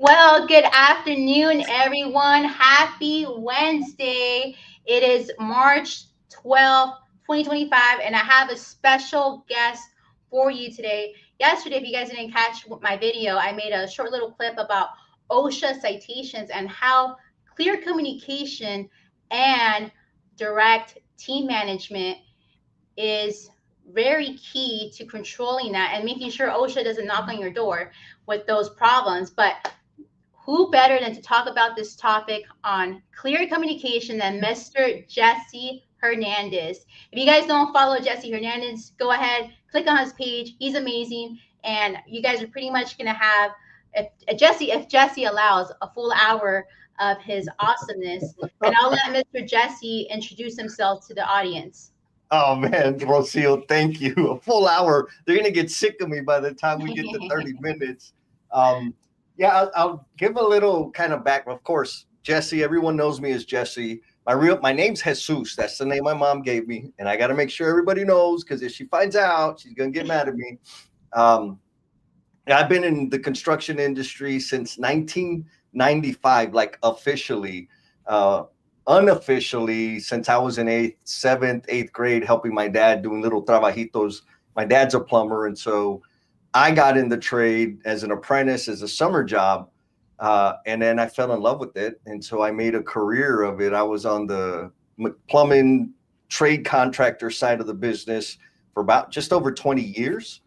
Well, good afternoon, everyone. Happy Wednesday. It is March 12th, 2025, and I have a special guest for you today. Yesterday, if you guys didn't catch my video, I made a short little clip about OSHA citations and how clear communication and direct team management is very key to controlling that and making sure OSHA doesn't knock on your door with those problems. But who better than to talk about this topic on clear communication than Mr. Jesse Hernandez? If you guys don't follow Jesse Hernandez, go ahead, click on his page. He's amazing. And you guys are pretty much going to have, if Jesse allows, a full hour of his awesomeness. And I'll let Mr. Jesse introduce himself to the audience. Oh man, Rocio, thank you. A full hour. They're gonna get sick of me by the time we get to 30 minutes. Um, yeah, I'll give a little kind of back. Of course, Jesse. Everyone knows me as Jesse. My name's Jesus. That's the name my mom gave me, and I got to make sure everybody knows because if she finds out, she's gonna get mad at me. Um, I've been in the construction industry since 1995, like officially. Uh, Unofficially, since I was in seventh, eighth grade, helping my dad doing little trabajitos. My dad's a plumber, and so I got in the trade as an apprentice, as a summer job, and then I fell in love with it, and so I made a career of it. I was on the plumbing trade contractor side of the business for about just over 20 years.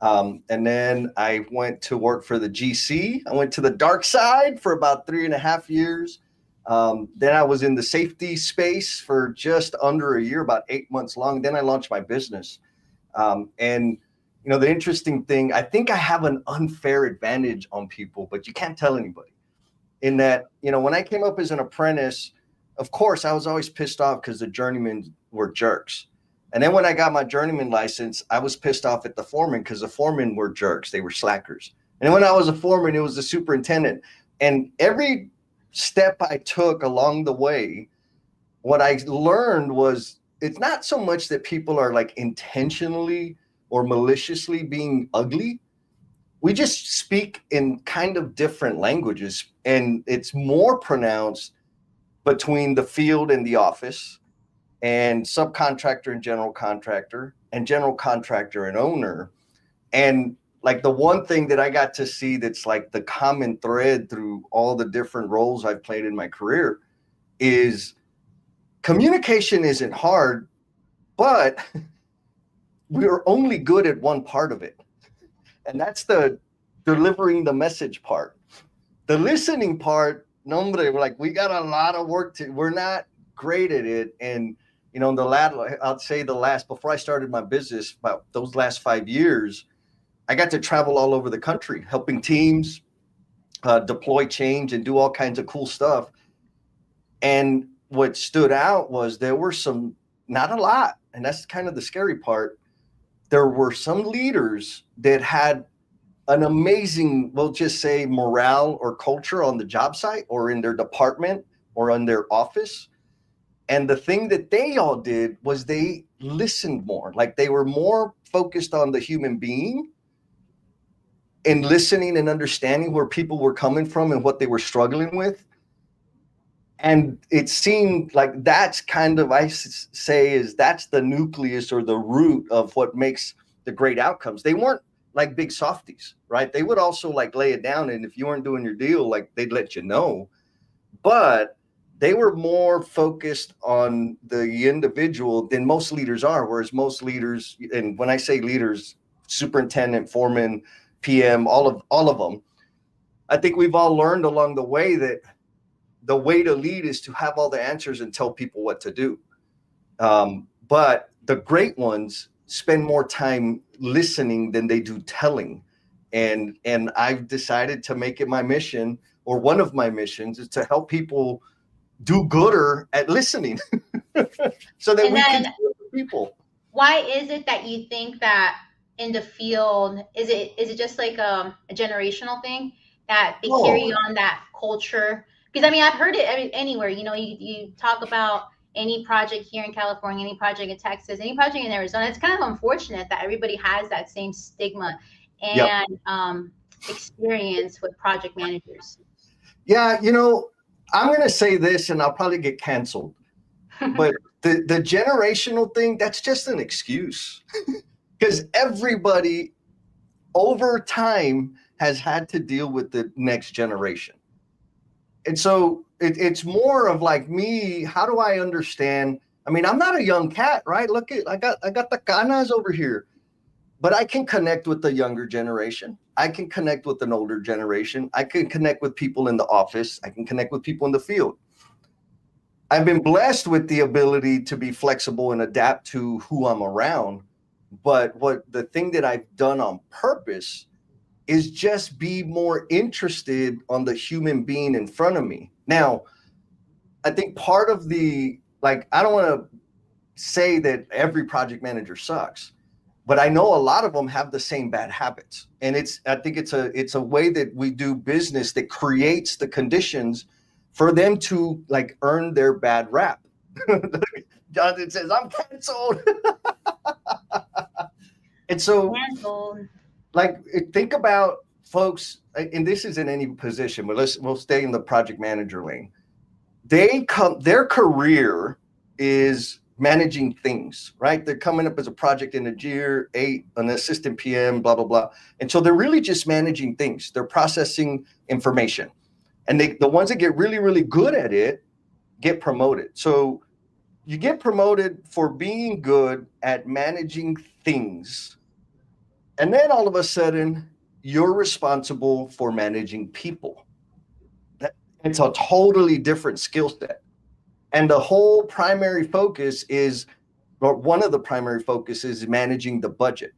And then I went to work for the GC. I went to the dark side for about 3.5 years. Then I was in the safety space for just under a year, about 8 months long. Then I launched my business. And the interesting thing, I think I have an unfair advantage on people, but you can't tell anybody. In that, when I came up as an apprentice, of course, I was always pissed off because the journeymen were jerks. And then when I got my journeyman license, I was pissed off at the foreman because the foremen were jerks. They were slackers. And then when I was a foreman, it was the superintendent. And every step I took along the way, what I learned was it's not so much that people are like intentionally or maliciously being ugly. We just speak in kind of different languages, and it's more pronounced between the field and the office, and subcontractor and general contractor and owner. And like the one thing that I got to see that's like the common thread through all the different roles I've played in my career is communication isn't hard, but we're only good at one part of it. And that's the delivering the message part. The listening part, nombre, we got a lot of work we're not great at it. And I'd say before I started my business, about those last 5 years, I got to travel all over the country, helping teams deploy change and do all kinds of cool stuff. And what stood out was there were not a lot, and that's kind of the scary part. There were some leaders that had an amazing, we'll just say, morale or culture on the job site or in their department or in their office. And the thing that they all did was they listened more. Like they were more focused on the human being and listening and understanding where people were coming from and what they were struggling with. And it seemed like that's kind of, that's the nucleus or the root of what makes the great outcomes. They weren't like big softies, right? They would also like lay it down. And if you weren't doing your deal, like they'd let you know. But they were more focused on the individual than most leaders are. Whereas most leaders, and when I say leaders, superintendent, foreman, PM, all of them, I think we've all learned along the way that the way to lead is to have all the answers and tell people what to do. But the great ones spend more time listening than they do telling. And I've decided to make it my mission, or one of my missions, is to help people do gooder at listening so that we can serve people. Why is it that you think that in the field, is it just like a generational thing that they carry on that culture? Because I mean, I've heard it anywhere. You talk about any project here in California, any project in Texas, any project in Arizona. It's kind of unfortunate that everybody has that same stigma. And experience with project managers? Yeah, I'm going to say this and I'll probably get canceled, but the generational thing, that's just an excuse. Because everybody over time has had to deal with the next generation. And so it's more of like me, how do I understand? I mean, I'm not a young cat, right? Look at I got the canas over here. But I can connect with the younger generation. I can connect with an older generation. I can connect with people in the office. I can connect with people in the field. I've been blessed with the ability to be flexible and adapt to who I'm around. But what the thing that I've done on purpose is just be more interested on the human being in front of me. Now, I think part of I don't want to say that every project manager sucks, but I know a lot of them have the same bad habits. And I think it's a way that we do business that creates the conditions for them to like earn their bad rap. Jonathan says, I'm canceled. And so Canceled. like think about folks, and this is in any position, but we'll stay in the project manager lane. Their career is managing things, right? They're coming up as a project engineer, an assistant PM, blah blah blah, and so they're really just managing things. They're processing information, and the ones that get really really good at it get promoted. So you get promoted for being good at managing things, and then all of a sudden you're responsible for managing people. It's a totally different skill set. And the whole primary focus is, or one of the primary focuses is managing the budget.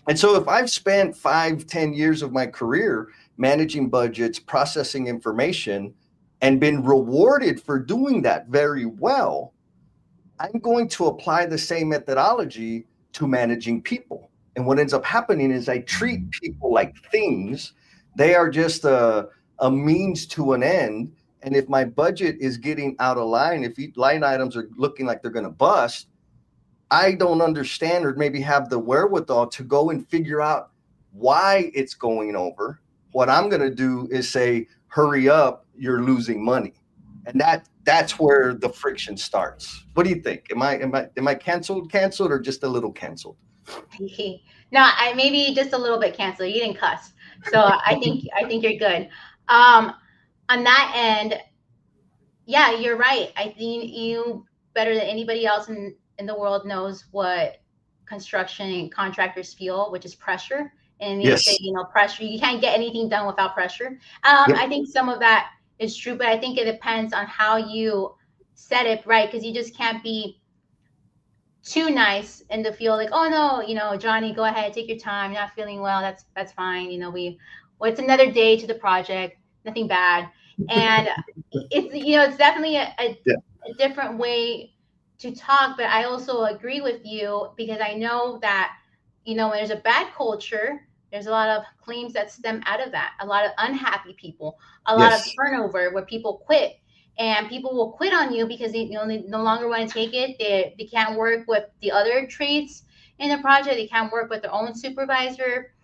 And so if I've spent 5-10 years of my career managing budgets, processing information, and been rewarded for doing that very well, I'm going to apply the same methodology to managing people. And what ends up happening is I treat people like things. They are just a means to an end. And if my budget is getting out of line, if line items are looking like they're going to bust, I don't understand or maybe have the wherewithal to go and figure out why it's going over. What I'm going to do is say, hurry up, you're losing money. And that's where the friction starts. What do you think? Am I canceled or just a little canceled? No, I maybe just a little bit canceled. You didn't cuss, so I think you're good. Um, on that end, yeah, you're right. I think you better than anybody else in the world knows what construction and contractors feel, which is pressure. And they say, Yes. pressure. You can't get anything done without pressure. Yep. I think some of that is true, but I think it depends on how you set it right, because you just can't be too nice and to feel like, oh no, Johnny, go ahead, take your time. You're not feeling well. That's fine. Well, it's another day to the project. Nothing bad. And it's definitely Yeah. a different way to talk. But I also agree with you, because I know that when there's a bad culture, there's a lot of claims that stem out of that. A lot of unhappy people, a lot of Yes. turnover where people quit, and people will quit on you because they no longer want to take it. They can't work with the other traits in the project. They can't work with their own supervisor,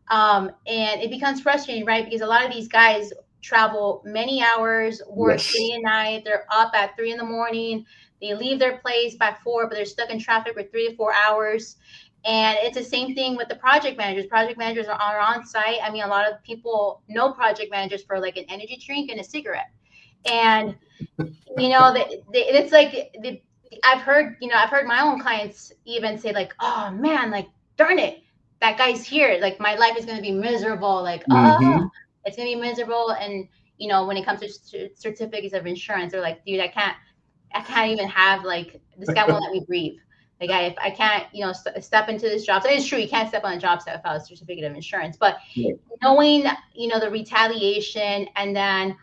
and it becomes frustrating, right? Because a lot of these guys travel many hours, work Yes. day and night. They're up at 3 in the morning. They leave their place by 4, but they're stuck in traffic for 3 to 4 hours. And it's the same thing with the project managers. Project managers are on site. I mean, a lot of people know project managers for like an energy drink and a cigarette. And it's like I've heard my own clients even say like, oh man, like darn it, that guy's here, like my life is going to be miserable, like Mm-hmm. it's going to be miserable. And when it comes to certificates of insurance, they're like, dude, I can't even have, like, this guy won't let me breathe. Like, if I can't step into this job. So it's true, you can't step on a job site without a certificate of insurance. But knowing the retaliation, and then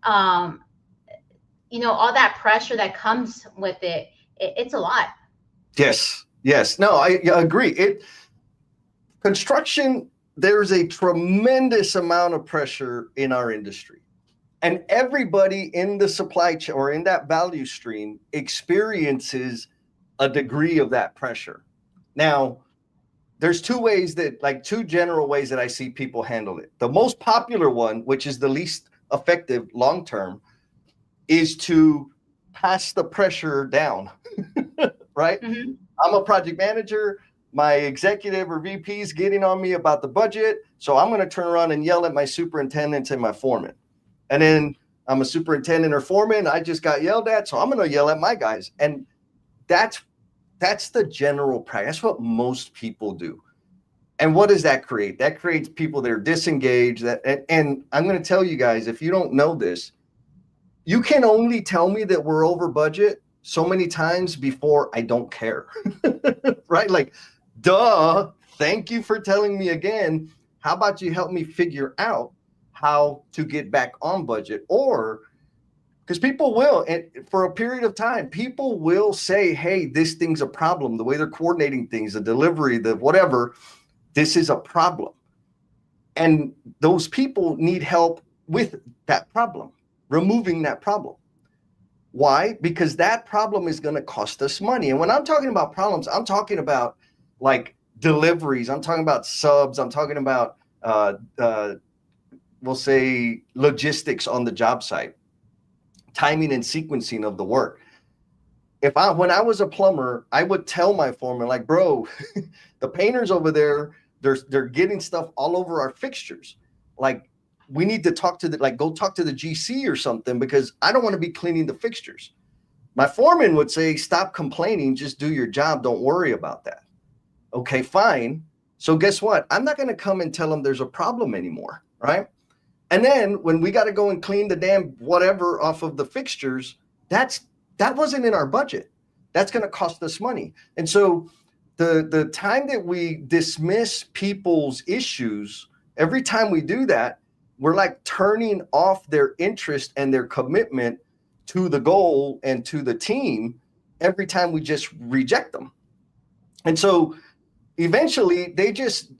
um all that pressure that comes with it's a lot. Yes. Yes. No, I agree. Construction, there's a tremendous amount of pressure in our industry. And everybody in the supply chain or in that value stream experiences a degree of that pressure. Now, there's two ways that, like, two general ways that I see people handle it. The most popular one, which is the least effective long term, is to pass the pressure down, right? Mm-hmm. I'm a project manager. My executive or VP is getting on me about the budget. So I'm going to turn around and yell at my superintendents and my foreman. And then I'm a superintendent or foreman. I just got yelled at. So I'm going to yell at my guys. And that's the general practice. That's what most people do. And what does that create? That creates people that are disengaged. And I'm going to tell you guys, if you don't know this, you can only tell me that we're over budget so many times before I don't care. Right? Like, duh, thank you for telling me again. How about you help me figure out how to get back on budget? Or because people will, and for a period of time, people will say, hey, this thing's a problem. The way they're coordinating things, the delivery, the whatever, this is a problem. And those people need help with that problem, removing that problem. Why? Because that problem is going to cost us money. And when I'm talking about problems, I'm talking about like deliveries. I'm talking about subs. I'm talking about, we'll say, logistics on the job site, timing and sequencing of the work. When I was a plumber, I would tell my foreman, like, bro, the painters over there, they're getting stuff all over our fixtures. Like, we need to go talk to the GC or something, because I don't want to be cleaning the fixtures. My foreman would say, stop complaining, just do your job. Don't worry about that. Okay, fine. So guess what? I'm not going to come and tell them there's a problem anymore, right? And then when we got to go and clean the damn whatever off of the fixtures, that wasn't in our budget. That's going to cost us money. And so the time that we dismiss people's issues, every time we do that, we're like turning off their interest and their commitment to the goal and to the team every time we just reject them. And so eventually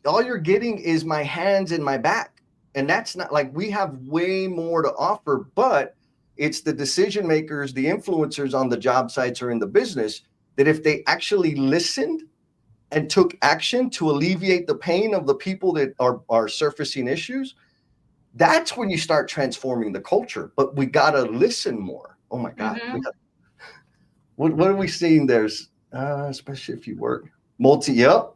all you're getting is my hands and my back. And that's not, like, we have way more to offer, but it's the decision makers, the influencers on the job sites or in the business, that if they actually listened and took action to alleviate the pain of the people that are surfacing issues, that's when you start transforming the culture. But we got to listen more. Oh my God. Mm-hmm. What are we seeing? There's, especially if you work yep.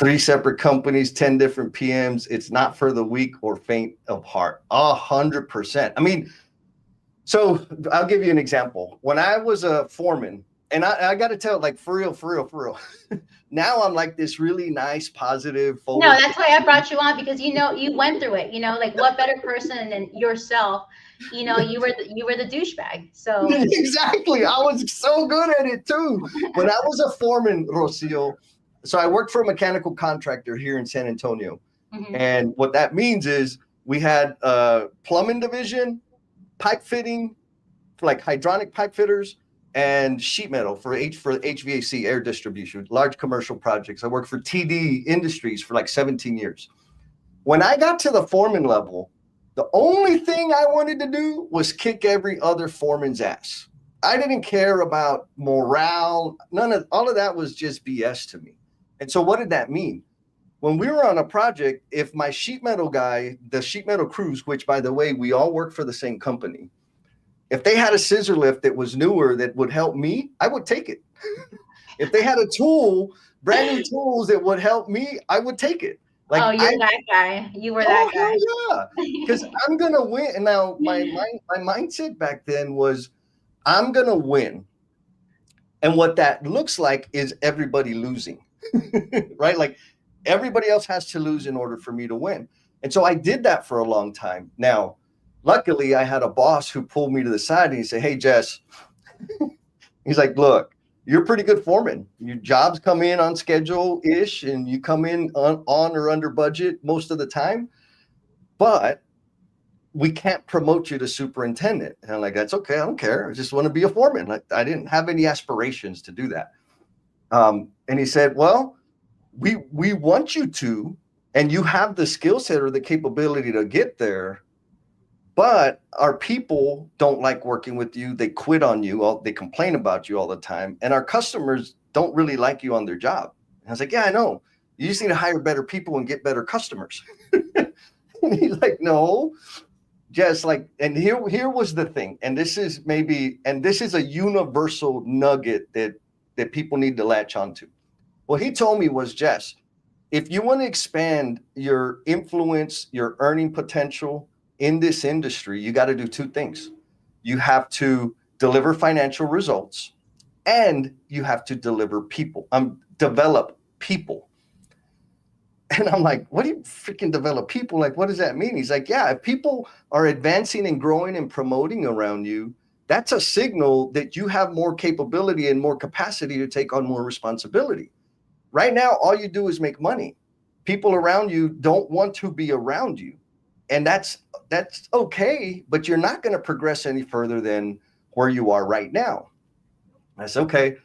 3 separate companies, 10 different PMs. It's not for the weak or faint of heart. 100%. I mean, so I'll give you an example. When I was a foreman, and I got to tell, like, for real. Now I'm like this really nice, positive, No, forward. that's why I brought you on, because you went through it. Like, what better person than yourself? You were the douchebag. So Exactly. I was so good at it too. When I was a foreman, Rocio, so I worked for a mechanical contractor here in San Antonio. mm-hmm. And what that means is we had a plumbing division, pipe fitting, like hydronic pipe fitters, and sheet metal for HVAC, air distribution, large commercial projects. I worked for TD Industries for like 17 years. When I got to the foreman level, the only thing I wanted to do was kick every other foreman's ass. I didn't care about morale. All of that was just BS to me. And so what did that mean? When we were on a project, if my sheet metal guy, the sheet metal crews, which, by the way, we all work for the same company, if they had a scissor lift that was newer that would help me, I would take it. If they had a tool, brand new tools that would help me, I would take it. Like, you're that guy. You were that guy. Oh, yeah. Because I'm going to win. And now my mindset back then was, I'm going to win. And what that looks like is everybody losing, right? Like, everybody else has to lose in order for me to win. And so I did that for a long time. Now, luckily, I had a boss who pulled me to the side and he said, hey, Jess, he's like, look, you're a pretty good foreman. Your jobs come in on schedule-ish, and you come in on or under budget most of the time. But we can't promote you to superintendent. And I'm like, that's okay. I don't care. I just want to be a foreman. Like, I didn't have any aspirations to do that. And he said, well, we want you to, and you have the skill set or the capability to get there. But our people don't like working with you. They quit on you. They complain about you all the time. And our customers don't really like you on their job. And I was like, yeah, I know. You just need to hire better people and get better customers. And he's like, no, just like, and here was the thing. And this is maybe, and this is a universal nugget that people need to latch onto. What he told me was, Jess, if you want to expand your influence, your earning potential in this industry, you got to do two things. You have to deliver financial results and you have to develop people. And I'm like, what do you freaking develop people? Like, what does that mean? He's like, yeah, if people are advancing and growing and promoting around you, that's a signal that you have more capability and more capacity to take on more responsibility. Right now, all you do is make money. People around you don't want to be around you. And that's okay, but you're not going to progress any further than where you are right now. I said, okay,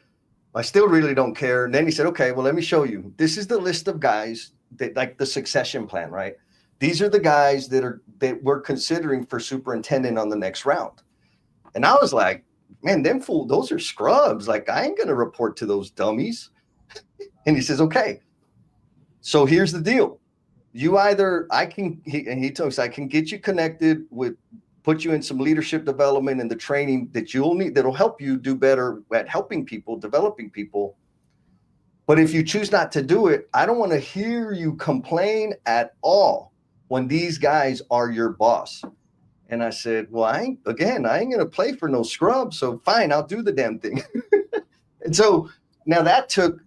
I still really don't care. And then he said, okay, well, let me show you. This is the list of guys that, like, the succession plan, right? These are the guys that we're considering for superintendent on the next round. And I was like, man, those are scrubs. Like, I ain't gonna report to those dummies. And he says, okay, so here's the deal. You either and he told us, I can get you connected with, put you in some leadership development and the training that you'll need that'll help you do better at helping people, developing people. But if you choose not to do it, I don't want to hear you complain at all when these guys are your boss. And I said, well, I ain't going to play for no scrub. So fine, I'll do the damn thing. And so now that took,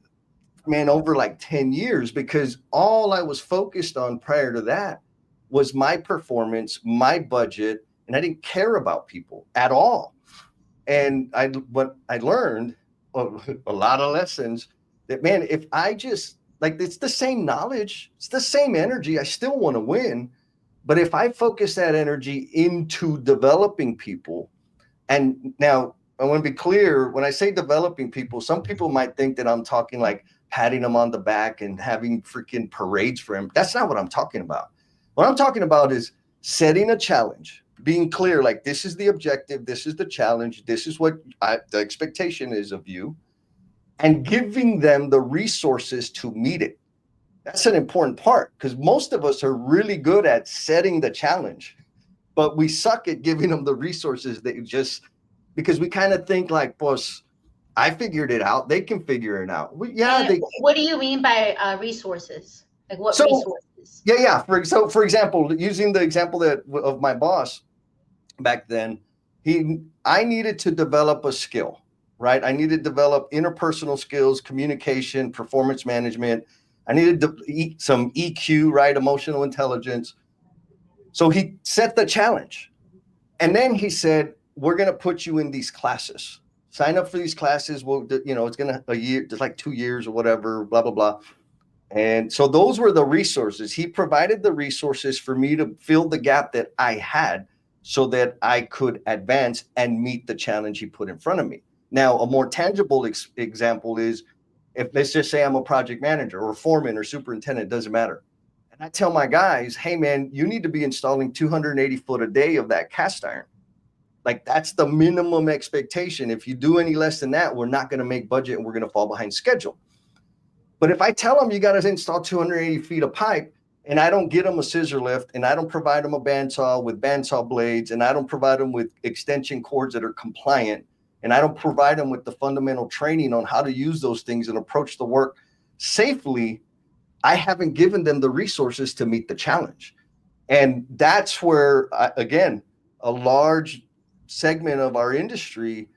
man, over like 10 years, because all I was focused on prior to that was my performance, my budget, and I didn't care about people at all. And what I learned, a lot of lessons, that, man, if I just, like, it's the same knowledge, it's the same energy, I still want to win. But if I focus that energy into developing people, and now I want to be clear, when I say developing people, some people might think that I'm talking like patting them on the back and having freaking parades for him. That's not what I'm talking about. What I'm talking about is setting a challenge, being clear, like, this is the objective, this is the challenge, this is what the expectation is of you, and giving them the resources to meet it. That's an important part, because most of us are really good at setting the challenge, but we suck at giving them the resources that just, because we kind of think like, boss, I figured it out. They can figure it out. Yeah, And they. what do you mean by resources? Like what So resources? yeah. For example, using the example of my boss back then, I needed to develop a skill, right? I needed to develop interpersonal skills, communication, performance management. I needed to eat some EQ, right? Emotional intelligence. So he set the challenge. And then he said, we're going to put you in these classes. Sign up for these classes. Well, it's going to a year, just like 2 years or whatever, blah, blah, blah. And so those were the resources. He provided the resources for me to fill the gap that I had so that I could advance and meet the challenge he put in front of me. Now, a more tangible example is, if, let's just say, I'm a project manager or foreman or superintendent, it doesn't matter. And I tell my guys, hey, man, you need to be installing 280 foot a day of that cast iron. Like, that's the minimum expectation. If you do any less than that, we're not going to make budget and we're going to fall behind schedule. But if I tell them you got to install 280 feet of pipe, and I don't get them a scissor lift, and I don't provide them a bandsaw with bandsaw blades, and I don't provide them with extension cords that are compliant, and I don't provide them with the fundamental training on how to use those things and approach the work safely, I haven't given them the resources to meet the challenge. And that's where, again, a large segment of our industry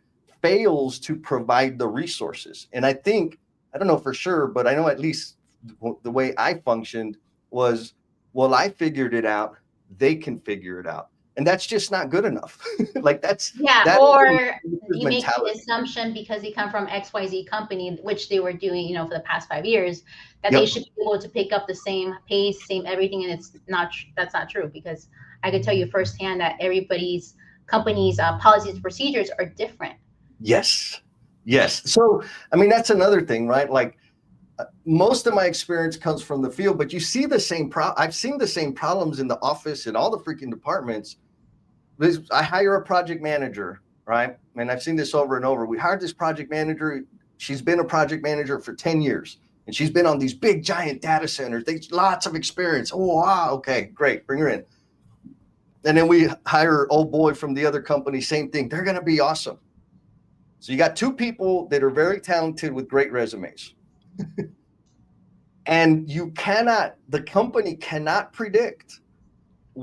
fails to provide the resources. And I think, I don't know for sure, but I know at least the way I functioned was, well, I figured it out, they can figure it out. And that's just not good enough. Like, Yeah, that or is you make the mentality. assumption because they come from XYZ company, which they were doing, for the past 5 years, that they Yep. should be able to pick up the same pace, same everything, and that's not true, because I could tell you firsthand that everybody's company's policies and procedures are different. Yes. Yes. So, I mean, that's another thing, right? Like, most of my experience comes from the field, but you see the same I've seen the same problems in the office in all the freaking departments. I hire a project manager, right? And I've seen this over and over. We hired this project manager. She's been a project manager for 10 years. And she's been on these big giant data centers. There's lots of experience. Oh, wow. Okay, great. Bring her in. And then we hire old boy from the other company. Same thing. They're going to be awesome. So you got two people that are very talented with great resumes. And the company cannot predict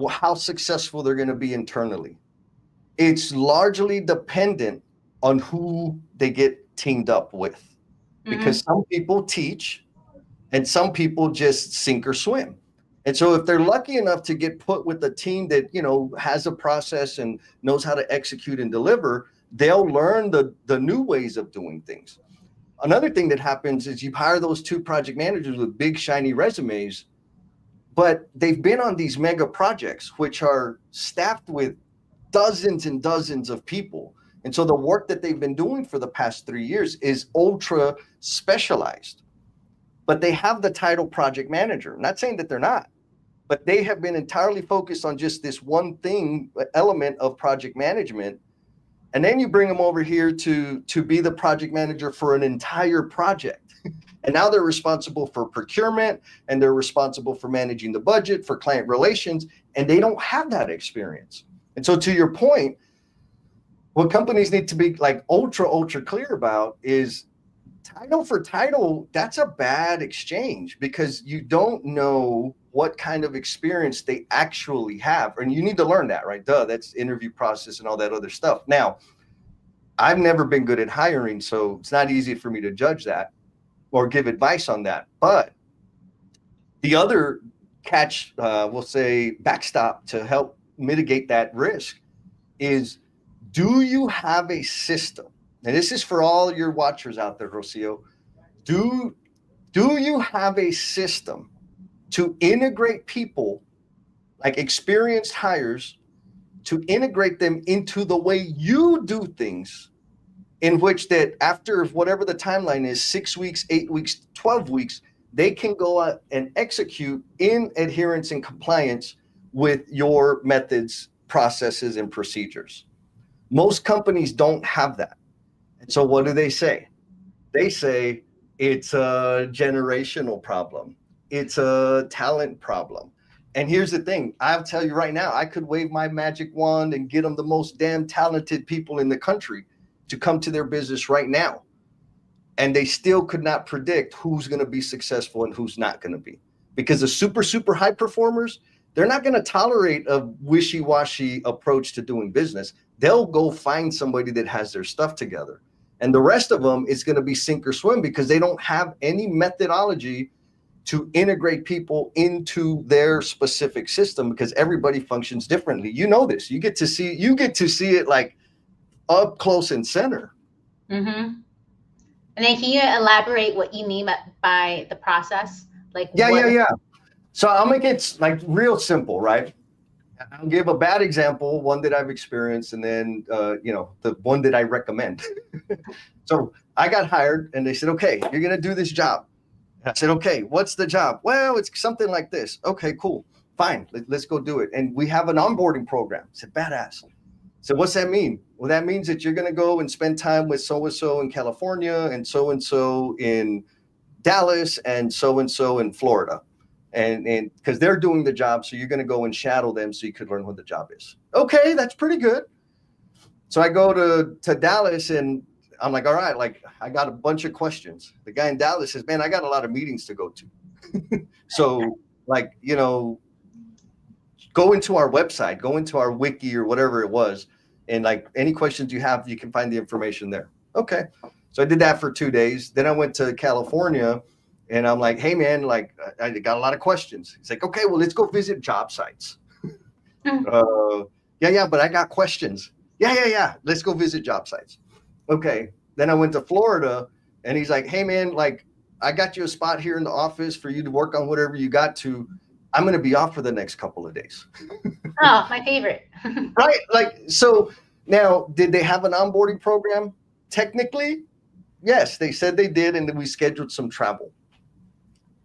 how successful they're going to be internally. It's largely dependent on who they get teamed up with, because some people teach and some people just sink or swim. And so if they're lucky enough to get put with a team that, has a process and knows how to execute and deliver, they'll learn the new ways of doing things. Another thing that happens is you hire those two project managers with big shiny resumes, but they've been on these mega projects, which are staffed with dozens and dozens of people. And so the work that they've been doing for the past 3 years is ultra specialized. But they have the title project manager. I'm not saying that they're not, but they have been entirely focused on just this one thing, element of project management. And then you bring them over here to be the project manager for an entire project. And now they're responsible for procurement, and they're responsible for managing the budget, for client relations, and they don't have that experience. And so to your point, what companies need to be like ultra clear about is title for title. That's a bad exchange, because you don't know what kind of experience they actually have. And you need to learn that, right? That's interview process and all that other stuff. Now, I've never been good at hiring, so it's not easy for me to judge that or give advice on that. But the other catch, we'll say backstop to help mitigate that risk is, do you have a system? And this is for all your watchers out there, Rocio. Do you have a system to integrate people, like experienced hires, to integrate them into the way you do things, in which that after whatever the timeline is, 6 weeks, 8 weeks, 12 weeks, they can go out and execute in adherence and compliance with your methods, processes, and procedures? Most companies don't have that. And so what do they say? They say it's a generational problem. It's a talent problem. And here's the thing. I'll tell you right now, I could wave my magic wand and get them the most damn talented people in the country to come to their business right now. And they still could not predict who's going to be successful and who's not going to be. Because the super high performers, they're not going to tolerate a wishy-washy approach to doing business. They'll go find somebody that has their stuff together. And the rest of them is going to be sink or swim, because they don't have any methodology to integrate people into their specific system, because everybody functions differently. You know this. You get to see it like up close and center. Mm-hmm. And then can you elaborate what you mean by the process? Like Yeah. So I'll make it like real simple, right? I'll give a bad example, one that I've experienced, and then the one that I recommend. So I got hired, and they said, "Okay, you're gonna do this job." And I said, "Okay, what's the job?" "Well, it's something like this." "Okay, cool, fine, let's go do it." And we have an onboarding program. I said, "Badass." So what's that mean? Well, that means that you're going to go and spend time with so-and-so in California, and so-and-so in Dallas, and so-and-so in Florida. And because they're doing the job, so you're going to go and shadow them so you could learn what the job is. Okay, that's pretty good. So I go to Dallas, and I'm like, all right, like I got a bunch of questions. The guy in Dallas says, "Man, I got a lot of meetings to go to." So like, go into our website, go into our wiki or whatever it was. And like any questions you have, you can find the information there. Okay. So I did that for 2 days. Then I went to California, and I'm like, "Hey man, like I got a lot of questions." He's like, "Okay, well, let's go visit job sites." Yeah, but I got questions. Yeah. Let's go visit job sites. Okay. Then I went to Florida, and he's like, "Hey man, like I got you a spot here in the office for you to work on whatever you got to. I'm going to be off for the next couple of days." Oh, my favorite. Right. Like, so now, did they have an onboarding program? Technically, yes, they said they did. And then we scheduled some travel.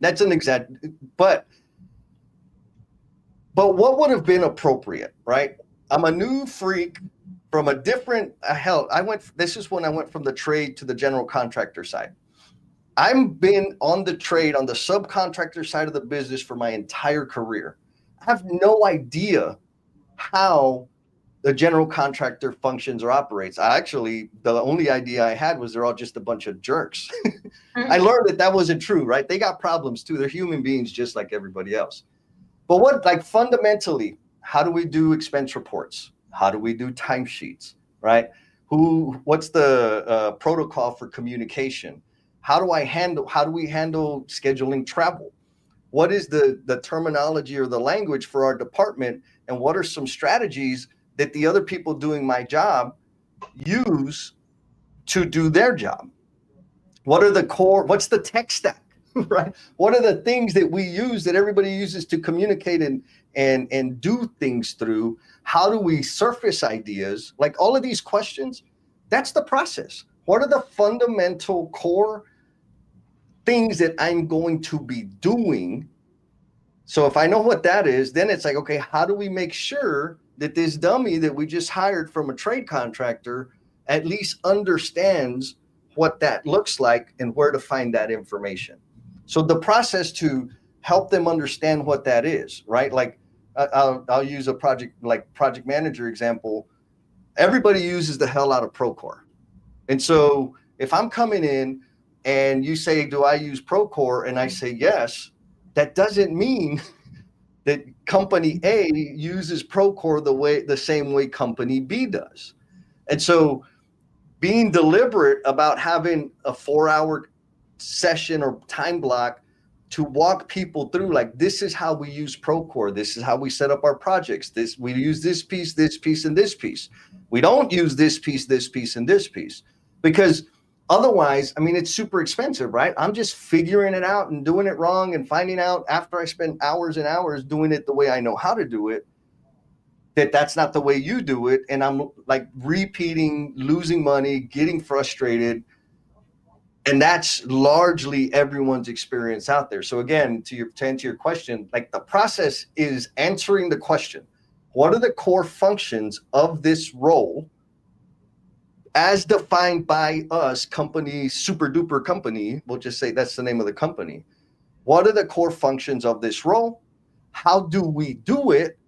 That's an exact, but what would have been appropriate, right? I'm a new freak from a different, this is when I went from the trade to the general contractor side. I've been on the trade on the subcontractor side of the business for my entire career. I have no idea how the general contractor functions or operates. I actually, the only idea I had was they're all just a bunch of jerks. I Mhm. learned that that wasn't true, right? They got problems too. They're human beings just like everybody else. But what, like fundamentally, how do we do expense reports? How do we do timesheets, right? What's the protocol for communication? How do we handle scheduling travel? What is the terminology or the language for our department? And what are some strategies that the other people doing my job use to do their job? What are the core, what's the tech stack? Right? What are the things that we use that everybody uses to communicate and do things through? How do we surface ideas? Like all of these questions, that's the process. What are the fundamental core things that I'm going to be doing? So if I know what that is, then it's like, okay, how do we make sure that this dummy that we just hired from a trade contractor at least understands what that looks like and where to find that information? So the process to help them understand what that is, right? Like I'll use a project manager example. Everybody uses the hell out of Procore. And so if I'm coming in and you say, do I use Procore? And I say yes, that doesn't mean that company A uses Procore the same way company B does. And so being deliberate about having a 4 hour session or time block to walk people through, like, this is how we use Procore, this is how we set up our projects, this we use this piece and this piece, we don't use this piece and this piece, because otherwise, I mean, it's super expensive, right? I'm just figuring it out and doing it wrong and finding out after I spend hours and hours doing it the way I know how to do it, that that's not the way you do it, and I'm like repeating, losing money, getting frustrated. And that's largely everyone's experience out there. So again, to answer your question, like the process is answering the question, what are the core functions of this role as defined by us, company, super duper company, we'll just say that's the name of the company. What are the core functions of this role? How do we do it?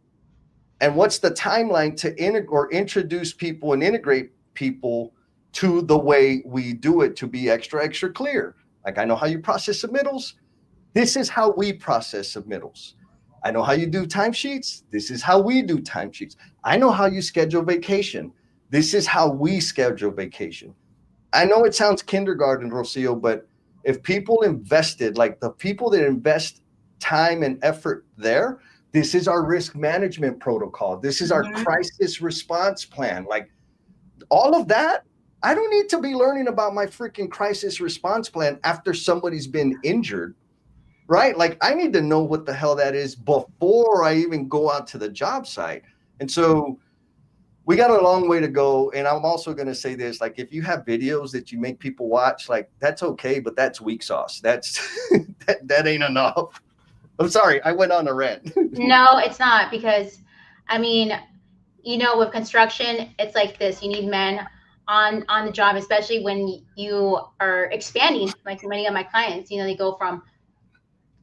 And what's the timeline to integrate or introduce people and integrate people to the way we do it, to be extra, extra clear? Like, I know how you process submittals. This is how we process submittals. I know how you do timesheets. This is how we do timesheets. I know how you schedule vacation. This is how we schedule vacation. I know it sounds kindergarten, Rocio, but if people invested, like the people that invest time and effort there, this is our risk management protocol. This is our Mhm. crisis response plan. Like all of that, I don't need to be learning about my freaking crisis response plan after somebody's been injured, right? Like I need to know what the hell that is before I even go out to the job site. And so we got a long way to go. And I'm also going to say this, like, if you have videos that you make people watch, like, that's okay, but that's weak sauce. That's that ain't enough. I'm sorry, I went on a rant. No, it's not, because I mean, with construction, it's like this. You need men on the job, especially when you are expanding. Like many of my clients, they go from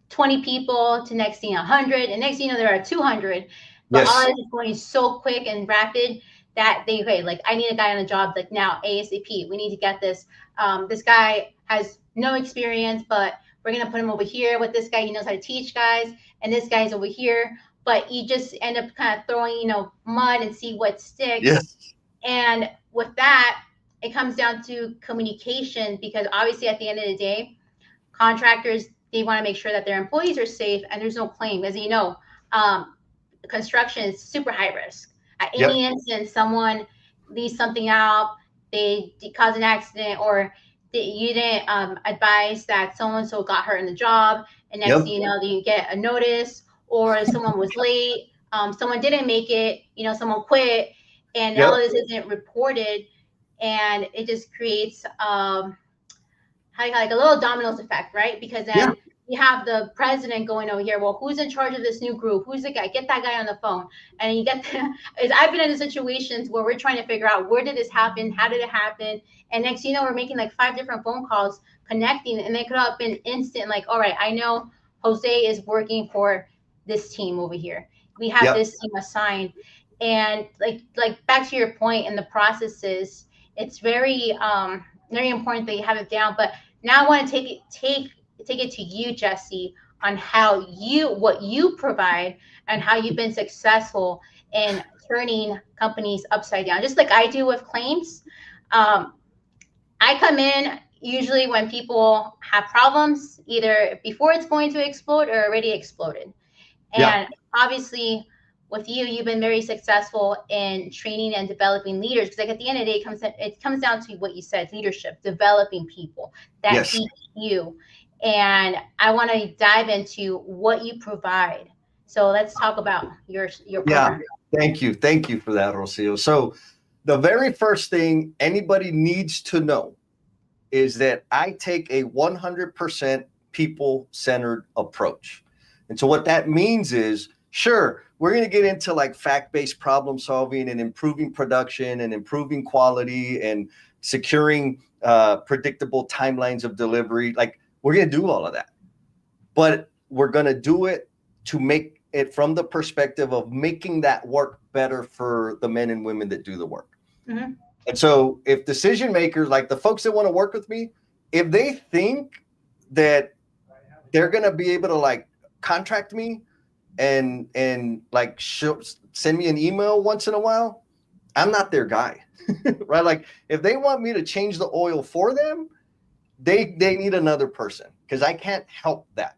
20 people to next thing 100, and next thing there are 200. But all Yes. this is going so quick and rapid that they, okay, like, I need a guy on the job like now, ASAP. We need to get this. This guy has no experience, but we're gonna put him over here with this guy. He knows how to teach guys, and this guy's over here. But you just end up kind of throwing, mud and see what sticks. Yes. And with that, it comes down to communication, because obviously at the end of the day, contractors, they want to make sure that their employees are safe and there's no claim. As you know, um, construction is super high risk. At Yep. any instant, someone leaves something out, they cause an accident, or you didn't advise that so and so got hurt in the job, and next thing Yep. you know, you get a notice, or someone was late, someone didn't make it, someone quit, and all of Yep. this isn't reported, and it just creates like a little dominoes effect, right? Because Yeah. then you have the president going over here. Well, who's in charge of this new group? Who's the guy? Get that guy on the phone. And you get I've been in situations where we're trying to figure out where did this happen? How did it happen? And next, we're making like 5 different phone calls connecting, and they could have been instant. Like, all right, I know Jose is working for this team over here. We have Yep. this team assigned, and like back to your point in the processes, it's very important that you have it down. But now I want to take it to you, Jesse, on what you provide and how you've been successful in turning companies upside down, just like I do with claims. Um, I come in usually when people have problems, either before it's going to explode or already exploded. Yeah. And obviously, with you, you've been very successful in training and developing leaders. Because like at the end of the day, it comes down to what you said: leadership, developing people, that Yes. EQ. And I want to dive into what you provide. So let's talk about your Yeah. program. Thank you. Thank you for that, Rocio. So the very first thing anybody needs to know is that I take a 100% people centered approach. And so what that means is, sure, we're going to get into like fact based problem solving and improving production and improving quality and securing predictable timelines of delivery. Like, we're going to do all of that. But we're going to do it to make it from the perspective of making that work better for the men and women that do the work. Mm-hmm. And so if decision makers, like the folks that want to work with me, if they think that they're going to be able to like contract me and like send me an email once in a while, I'm not their guy. Right? Like, if they want me to change the oil for them, they need another person, because I can't help that.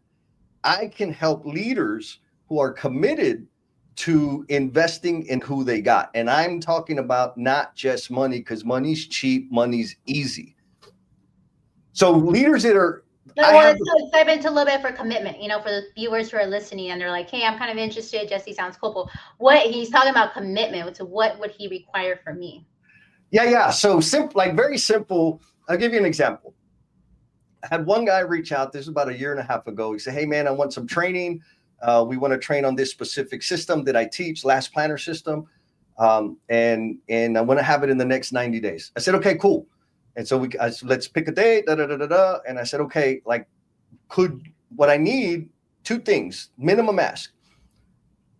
I can help leaders who are committed to investing in who they got. And I'm talking about not just money, because money's cheap, money's easy. So leaders that are, No, I well, have, let's dive into a little bit for commitment. For the viewers who are listening and they're like, "Hey, I'm kind of interested. Jesse sounds cool." What he's talking about commitment to what would he require from me? yeah. So simple, like very simple. I'll give you an example. I had one guy reach out. This was about a year and a half ago. He said, "Hey, man, I want some training. We want to train on this specific system that I teach, Last Planner system, and I want to have it in the next 90 days." I said, "Okay, cool." And so I said, let's pick a date. Da, da, da, da, da. And I said, "Okay, like, what I need, two things, minimum ask.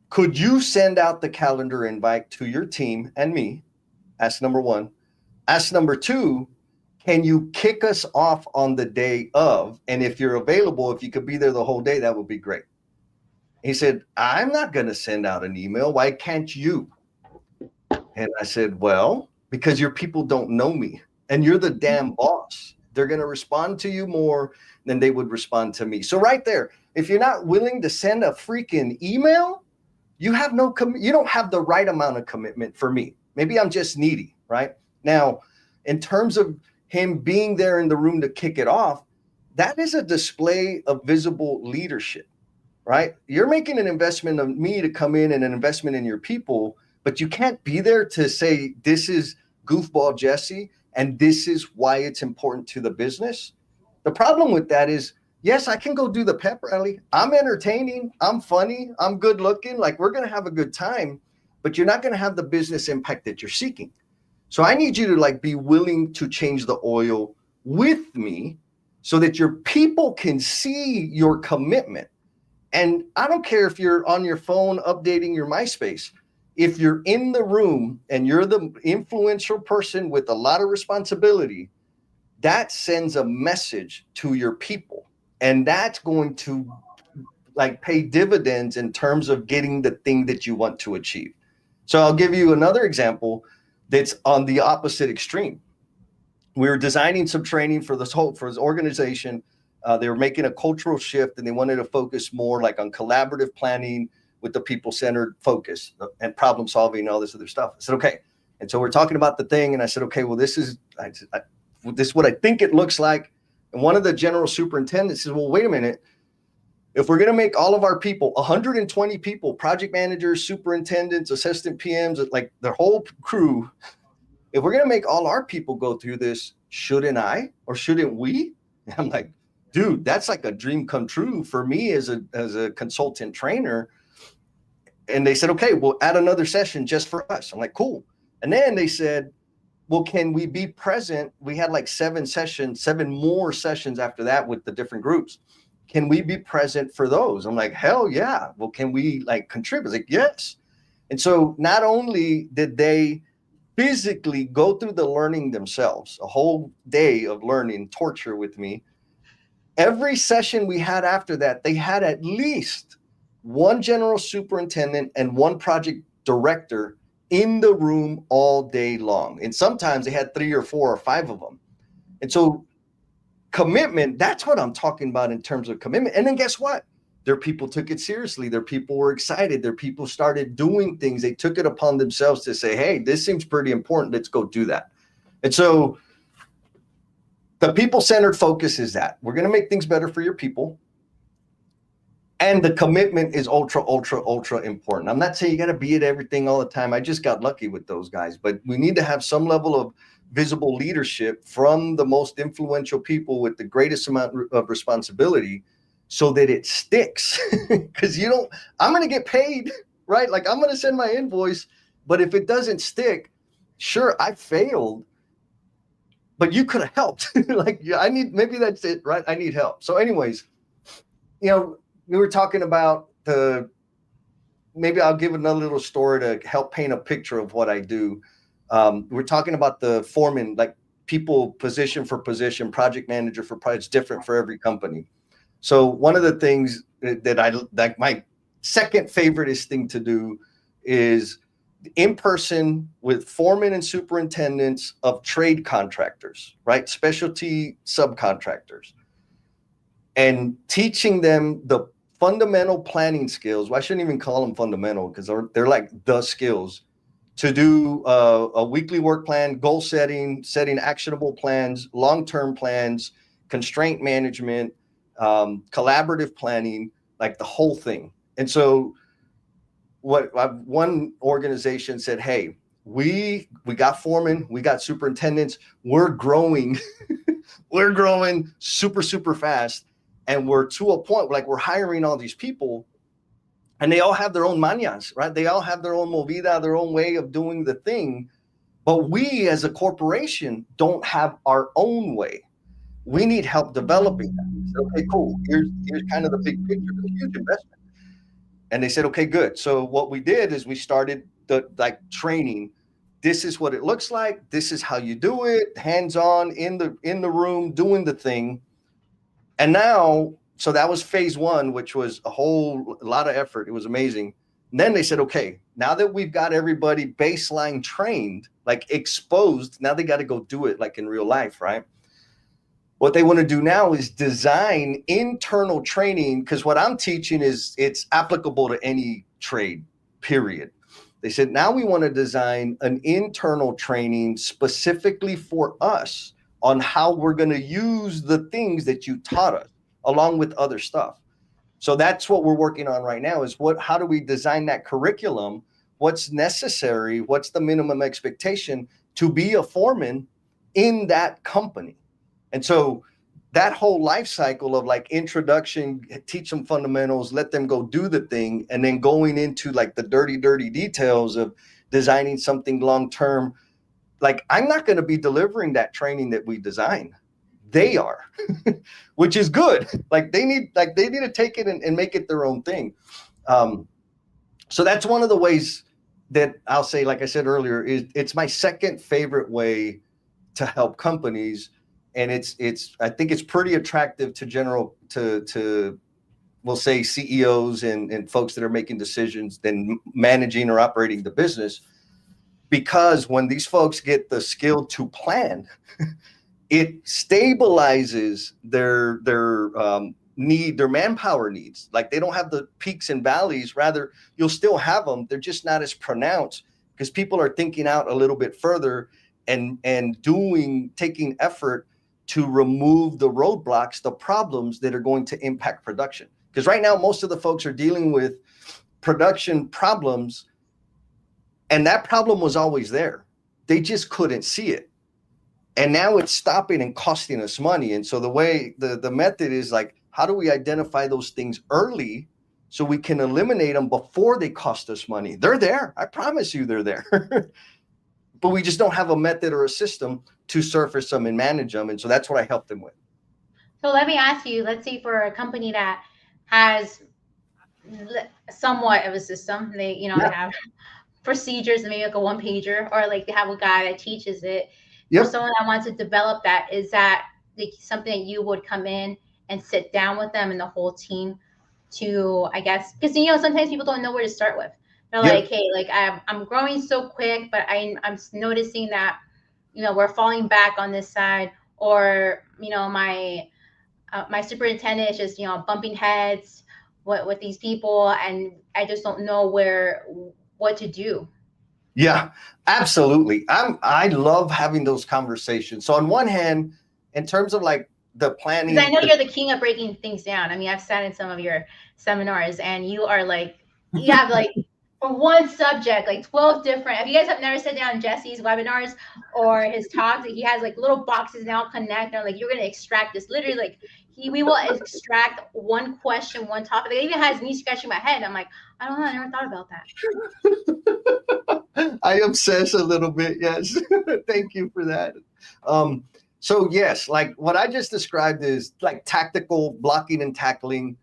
Could you send out the calendar invite to your team and me?" Ask number one. Ask number two, can you kick us off on the day of? And if you're available, if you could be there the whole day, that would be great. He said, "I'm not going to send out an email. Why can't you?" And I said, "Well, because your people don't know me and you're the damn boss. They're going to respond to you more than they would respond to me." So right there, if you're not willing to send a freaking email, you have you don't have the right amount of commitment for me. Maybe I'm just needy, right? Now, in terms of him being there in the room to kick it off, that is a display of visible leadership, right? You're making an investment of me to come in and an investment in your people, but you can't be there to say, "This is goofball Jesse, and this is why it's important to the business." The problem with that is, yes, I can go do the pep rally. I'm entertaining, I'm funny, I'm good looking. Like, we're going to have a good time, but you're not going to have the business impact that you're seeking. So I need you to like be willing to change the oil with me so that your people can see your commitment. And I don't care if you're on your phone updating your MySpace. If you're in the room and you're the influential person with a lot of responsibility, that sends a message to your people. And that's going to like pay dividends in terms of getting the thing that you want to achieve. So I'll give you another example that's on the opposite extreme. We were designing some training for this organization. They were making a cultural shift and they wanted to focus more like on collaborative planning with the people-centered focus and problem solving and all this other stuff. I said, "Okay." And so we're talking about the thing, and I said, "Okay, well, this is what I think it looks like." And one of the general superintendents says, "Well, wait a minute. If we're going to make all of our people, 120 people, project managers, superintendents, assistant PMs, like their whole crew, if we're going to make all our people go through this, shouldn't I or shouldn't we?" And I'm like, dude, that's like a dream come true for me as a consultant trainer. And they said, okay, we'll add another session just for us. I'm like, cool. And then they said, well, can we be present? We had like 7 sessions, 7 more sessions after that with the different groups. Can we be present for those? I'm like, hell yeah. Well, can we like contribute? Like, yes. And so not only did they physically go through the learning themselves, a whole day of learning, torture with me, every session we had after that, they had at least one general superintendent and one project director in the room all day long. And sometimes they had 3 or 4 or 5 of them. And so commitment, that's what I'm talking about in terms of commitment. And then guess what? Their people took it seriously. Their people were excited. Their people started doing things. They took it upon themselves to say, hey, this seems pretty important. Let's go do that. And so the people-centered focus is that we're going to make things better for your people. And the commitment is ultra, ultra, ultra important. I'm not saying you got to be at everything all the time. I just got lucky with those guys. But we need to have some level of visible leadership from the most influential people with the greatest amount of responsibility so that it sticks. Because I'm going to get paid, right? Like I'm going to send my invoice. But if it doesn't stick, sure, I failed. But you could have helped. Like, yeah, maybe that's it, right? I need help. So anyways, we were talking about maybe I'll give another little story to help paint a picture of what I do. We're talking about the foreman, like people position for position, project manager for project, it's different for every company. So one of the things that I like, my second favoriteest thing to do is in person with foremen and superintendents of trade contractors, right? Specialty subcontractors, and teaching them the fundamental planning skills. Well, I shouldn't even call them fundamental because they're like the skills to do a weekly work plan, goal setting actionable plans, long-term plans, constraint management, collaborative planning, like the whole thing. And so one organization said, hey, we got foremen, we got superintendents, we're growing we're growing super, super fast. And we're to a point like we're hiring all these people and they all have their own mañas, right? They all have their own movida, their own way of doing the thing. But we as a corporation don't have our own way. We need help developing that. So, okay, cool. Here's kind of the big picture. It's a huge investment. And they said, okay, good. So what we did is we started the training. This is what it looks like. This is how you do it, hands-on in the room, doing the thing. And now, so that was phase one, which was a lot of effort. It was amazing. And then they said, okay, now that we've got everybody baseline trained, like exposed, now they got to go do it like in real life, right? What they want to do now is design internal training, because what I'm teaching it's applicable to any trade, period. They said, now we want to design an internal training specifically for us on how we're going to use the things that you taught us, along with other stuff. So that's what we're working on right now is how do we design that curriculum? What's necessary? What's the minimum expectation to be a foreman in that company? And so that whole life cycle of like introduction, teach them fundamentals, let them go do the thing, and then going into like the dirty details of designing something long-term. Like I'm not going to be delivering that training that we design. They are, which is good. Like they need to take it and make it their own thing. So that's one of the ways that I'll say, like I said earlier, it's my second favorite way to help companies. And I think it's pretty attractive to we'll say CEOs and folks that are making decisions than managing or operating the business. Because when these folks get the skill to plan, it stabilizes their manpower needs. Like they don't have the peaks and valleys. Rather, you'll still have them. They're just not as pronounced because people are thinking out a little bit further and taking effort to remove the roadblocks, the problems that are going to impact production. Because right now, most of the folks are dealing with production problems. And that problem was always there. They just couldn't see it. And now it's stopping and costing us money. And so the way the method is like, how do we identify those things early so we can eliminate them before they cost us money? They're there. I promise you they're there. But we just don't have a method or a system to surface them and manage them. And so that's what I help them with. So let me ask you, let's say for a company that has somewhat of a system, they Yeah. have procedures and maybe like a one pager, or like they have a guy that teaches it. For Yep. someone that wants to develop that, is that like something that you would come in and sit down with them and the whole team to, I guess, because sometimes people don't know where to start with. They're like, Yep. hey, like I'm growing so quick, but I'm noticing that we're falling back on this side, or my superintendent is just bumping heads with these people, and I just don't know what to do. Yeah, absolutely. I love having those conversations. So on one hand, in terms of like the Because I planning, know you're the king of breaking things down. I mean, I've sat in some of your seminars, and you have like for one subject like 12 different. If you guys have never sat down in Jesse's webinars or his talks, like, he has like little boxes now connect. And like, you're gonna extract this. Literally, like we will extract one question, one topic. It even has me scratching my head. I'm like, I don't know. I never thought about that. I obsess a little bit. Yes. Thank you for that. Um, so yes, like what I just described is like tactical blocking and tackling.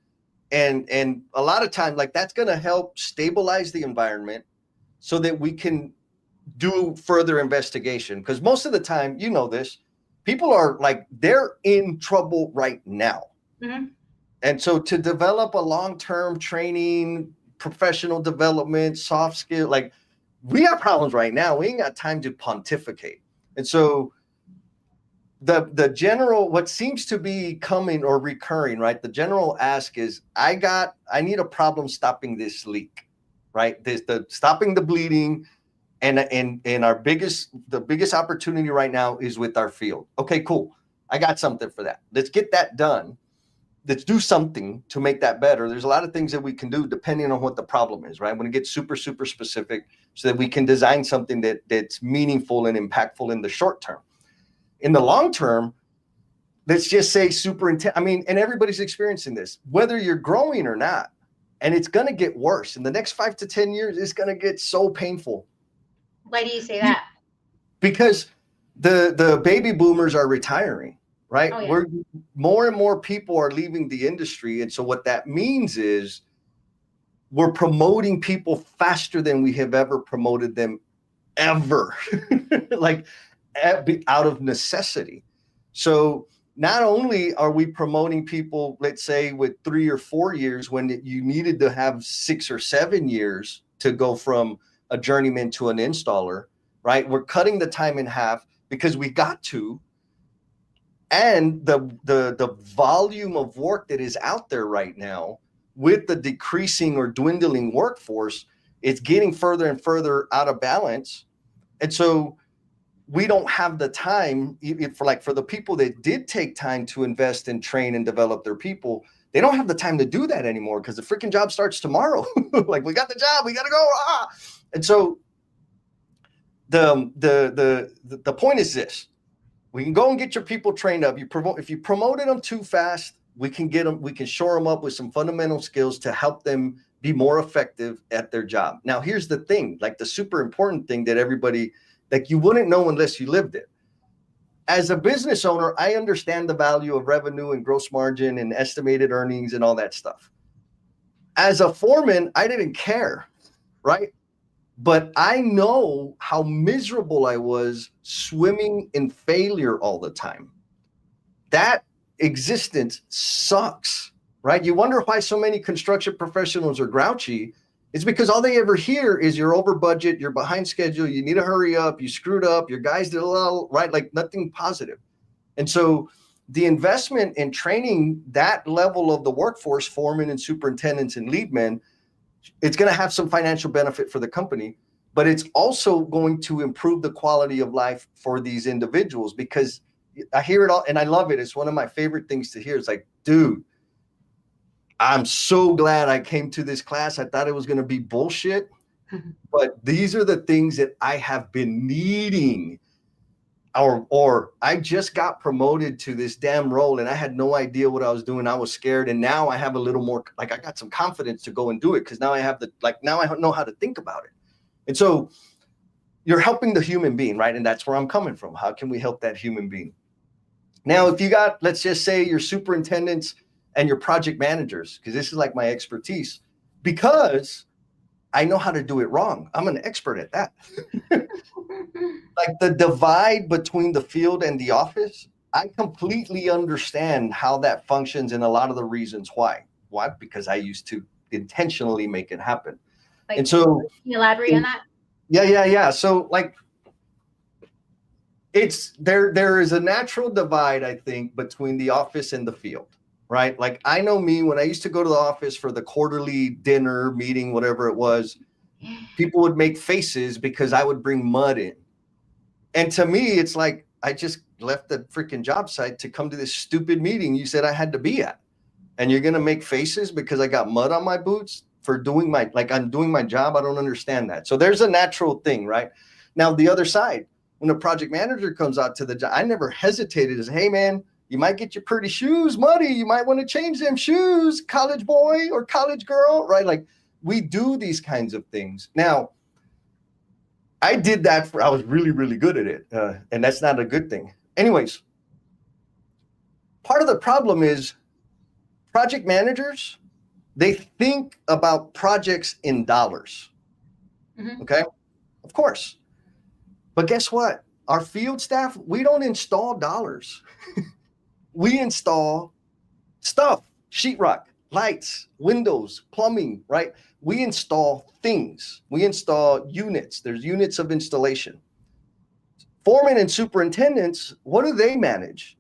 And a lot of times like that's going to help stabilize the environment so that we can do further investigation. Because most of the time, this, people are like, they're in trouble right now. Mm-hmm. And so to develop a long-term training, professional development, soft skill, like we have problems right now. We ain't got time to pontificate. And so the general, what seems to be coming or recurring, right? The general ask is, I need a problem stopping this leak, right? The stopping the bleeding. And the biggest opportunity right now is with our field. Okay, cool. I got something for that. Let's get that done. Let's do something to make that better. There's a lot of things that we can do depending on what the problem is, right? I'm going to get super, super specific so that we can design something that's meaningful and impactful in the short term. In the long term, let's just say super intense. I mean, and everybody's experiencing this, whether you're growing or not. And it's going to get worse. In the next 5 to 10 years, it's going to get so painful. Why do you say that? Because the baby boomers are retiring, right? Oh yeah. We're more and more people are leaving the industry. And so what that means is we're promoting people faster than we have ever promoted them ever. Like out of necessity. So not only are we promoting people, let's say with 3 or 4 years when you needed to have 6 or 7 years to go from a journeyman to an installer, right? We're cutting the time in half because we got to. And the volume of work that is out there right now with the decreasing or dwindling workforce, it's getting further and further out of balance. And so we don't have the time for the people that did take time to invest and train and develop their people. They don't have the time to do that anymore because the freaking job starts tomorrow. Like, we got the job, we got to go. And so the point is this: we can go and get your people trained up. If you promoted them too fast, we can shore them up with some fundamental skills to help them be more effective at their job. Now, here's the thing, like the super important thing that everybody, like, you wouldn't know unless you lived it. As a business owner, I understand the value of revenue and gross margin and estimated earnings and all that stuff. As a foreman, I didn't care, right? But I know how miserable I was swimming in failure all the time. That existence sucks, right? You wonder why so many construction professionals are grouchy. It's because all they ever hear is you're over budget, you're behind schedule, you need to hurry up, you screwed up, your guys did a little, right? Like nothing positive. And so the investment in training that level of the workforce, foremen and superintendents and lead men, it's going to have some financial benefit for the company, but it's also going to improve the quality of life for these individuals, because I hear it all and I love it. It's one of my favorite things to hear. It's like, dude, I'm so glad I came to this class. I thought it was going to be bullshit, but these are the things that I have been needing. or I just got promoted to this damn role and I had no idea what I was doing. I was scared, and now I have a little more, like, I got some confidence to go and do it because now I have now I know how to think about it. And so you're helping the human being, right? And that's where I'm coming from. How can we help that human being? Now, if you got, let's just say, your superintendents and your project managers, because this is like my expertise, because I know how to do it wrong. I'm an expert at that. Like the divide between the field and the office, I completely understand how that functions and a lot of the reasons why. Why? Because I used to intentionally make it happen. Like, And so, can you elaborate on that? yeah. So like it's there is a natural divide, I think, between the office and the field, right? Like I know me when I used to go to the office for the quarterly dinner meeting, whatever it was, people would make faces because I would bring mud in. And to me, it's like I just left the freaking job site to come to this stupid meeting you said I had to be at. And you're gonna make faces because I got mud on my boots for doing I'm doing my job. I don't understand that. So there's a natural thing, right? Now the other side, when a project manager comes out to the job, I never hesitated as, hey man, you might get your pretty shoes muddy. You might want to change them shoes, college boy or college girl, right? Like we do these kinds of things. Now, I did that I was really, really good at it. And that's not a good thing. Anyways, part of the problem is project managers, they think about projects in dollars. Mm-hmm. Okay. Of course. But guess what? Our field staff, we don't install dollars. We install stuff, sheetrock, lights, windows, plumbing, right? We install things. We install units. There's units of installation. Foremen and superintendents, what do they manage?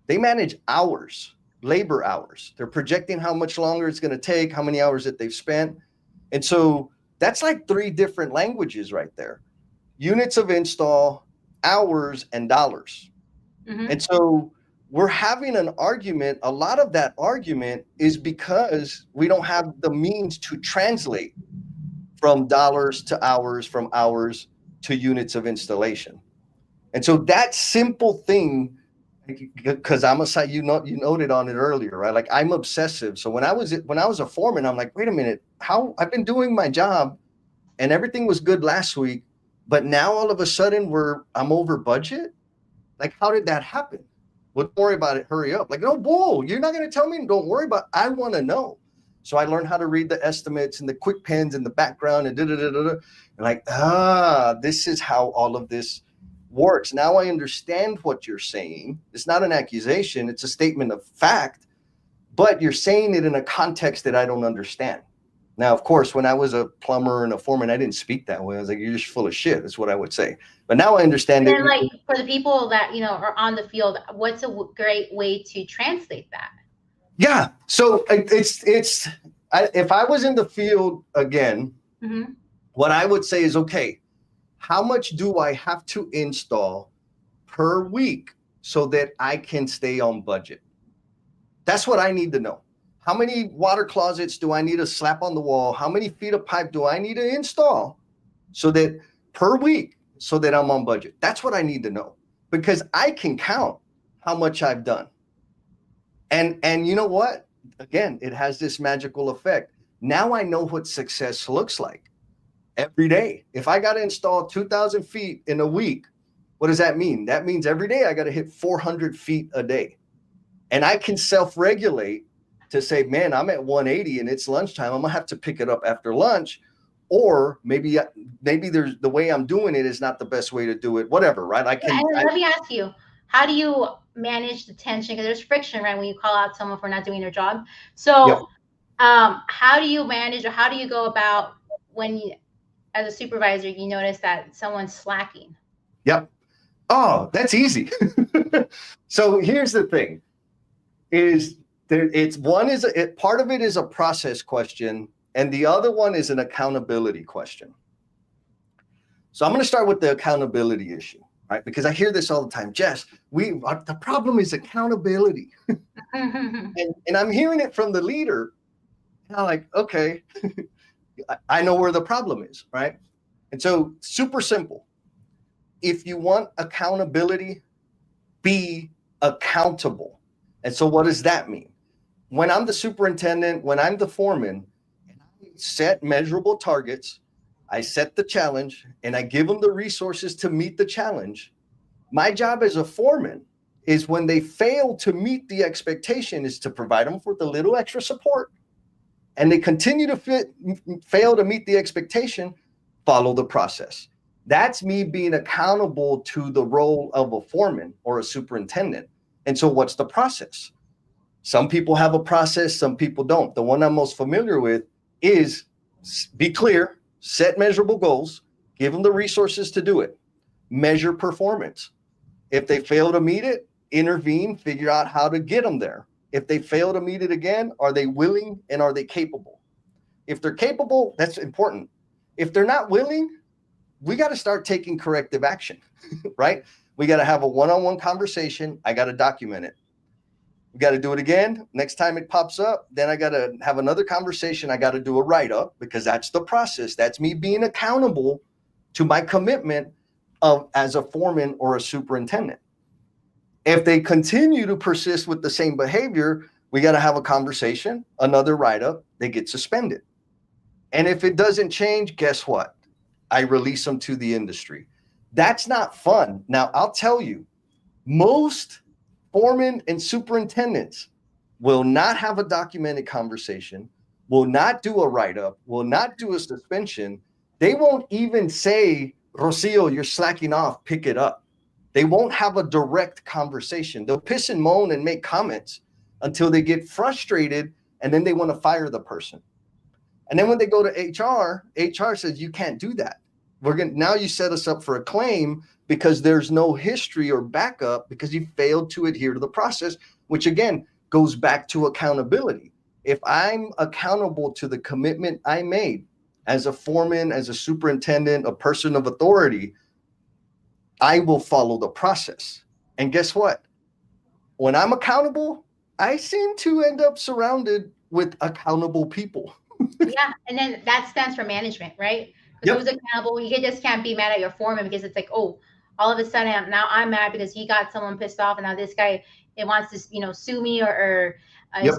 They manage hours, labor hours. They're projecting how much longer it's going to take, how many hours that they've spent. And so that's like 3 different languages right there. Units of install, hours, and dollars. Mm-hmm. And so we're having an argument. A lot of that argument is because we don't have the means to translate from dollars to hours, from hours to units of installation. And so that simple thing, because I'm a site, you noted on it earlier, right? Like I'm obsessive. So when I was a foreman, I'm like, wait a minute, how I've been doing my job and everything was good last week, but now all of a sudden I'm over budget. Like, how did that happen? Well, don't worry about it. Hurry up. Like, no, bull. You're not going to tell me. Don't worry about it. I want to know. So I learned how to read the estimates and the quick pens in the background and and like, this is how all of this works. Now I understand what you're saying. It's not an accusation. It's a statement of fact, but you're saying it in a context that I don't understand. Now, of course, when I was a plumber and a foreman, I didn't speak that way. I was like, you're just full of shit. That's what I would say. But now I understand And then, it. like, for the people that are on the field, what's a great way to translate that? Yeah. So if I was in the field again, Mm-hmm. what I would say is, okay, how much do I have to install per week so that I can stay on budget? That's what I need to know. How many water closets do I need to slap on the wall? How many feet of pipe do I need to install so that per week, so that I'm on budget? That's what I need to know, because I can count how much I've done. And you know what? Again, it has this magical effect. Now I know what success looks like every day. If I got to install 2,000 feet in a week, what does that mean? That means every day I got to hit 400 feet a day. And I can self-regulate to say, man, I'm at 180 and it's lunchtime. I'm gonna have to pick it up after lunch, or maybe there's the way I'm doing it is not the best way to do it. Whatever, right? Let me ask you, how do you manage the tension? Because there's friction, right, when you call out someone for not doing their job. Yep. So, how do you manage, or how do you go about when you, as a supervisor, you notice that someone's slacking? Yep. Oh, that's easy. So here's the thing: is there? It's one is part of it is a process question, and the other one is an accountability question. So I'm going to start with the accountability issue, right? Because I hear this all the time, Jess. The problem is accountability, and I'm hearing it from the leader. And I'm like, okay, I know where the problem is, right? And so super simple. if you want accountability, be accountable. And so what does that mean? When I'm the superintendent, when I'm the foreman, I set measurable targets, I set the challenge, and I give them the resources to meet the challenge. My job as a foreman is when they fail to meet the expectation is to provide them with a little extra support, and they continue to fail to meet the expectation, follow the process. That's me being accountable to the role of a foreman or a superintendent. And so what's the process? Some people have a process, some people don't. The one I'm most familiar with is be clear, set measurable goals, give them the resources to do it, measure performance. If they fail to meet it, intervene, figure out how to get them there. If they fail to meet it again, are they willing and are they capable? If they're capable, that's important. If they're not willing, we got to start taking corrective action, right? We got to have a one-on-one conversation. I got to document it. We got to do it again. Next time it pops up, then I got to have another conversation. I got to do a write-up because that's the process. That's me being accountable to my commitment of as a foreman or a superintendent. If they continue to persist with the same behavior, we got to have a conversation, another write-up, they get suspended. And if it doesn't change, guess what? I release them to the industry. That's not fun. Now, I'll tell you, most foremen and superintendents will not have a documented conversation, will not do a write-up, will not do a suspension. They won't even say, Rocio, you're slacking off, pick it up. They won't have a direct conversation. They'll piss and moan and make comments until they get frustrated, and then they want to fire the person. And then when they go to HR says, you can't do that. Now you set us up for a claim because there's no history or backup because you failed to adhere to the process, which again goes back to accountability. If I'm accountable to the commitment I made as a foreman, as a superintendent, a person of authority, I will follow the process. And guess what? When I'm accountable, I seem to end up surrounded with accountable people. Yeah, and then that stands for management, right? Because who's accountable? You just can't be mad at your foreman because it's like, oh, all of a sudden now I'm mad because he got someone pissed off, and now this guy it wants to sue me or is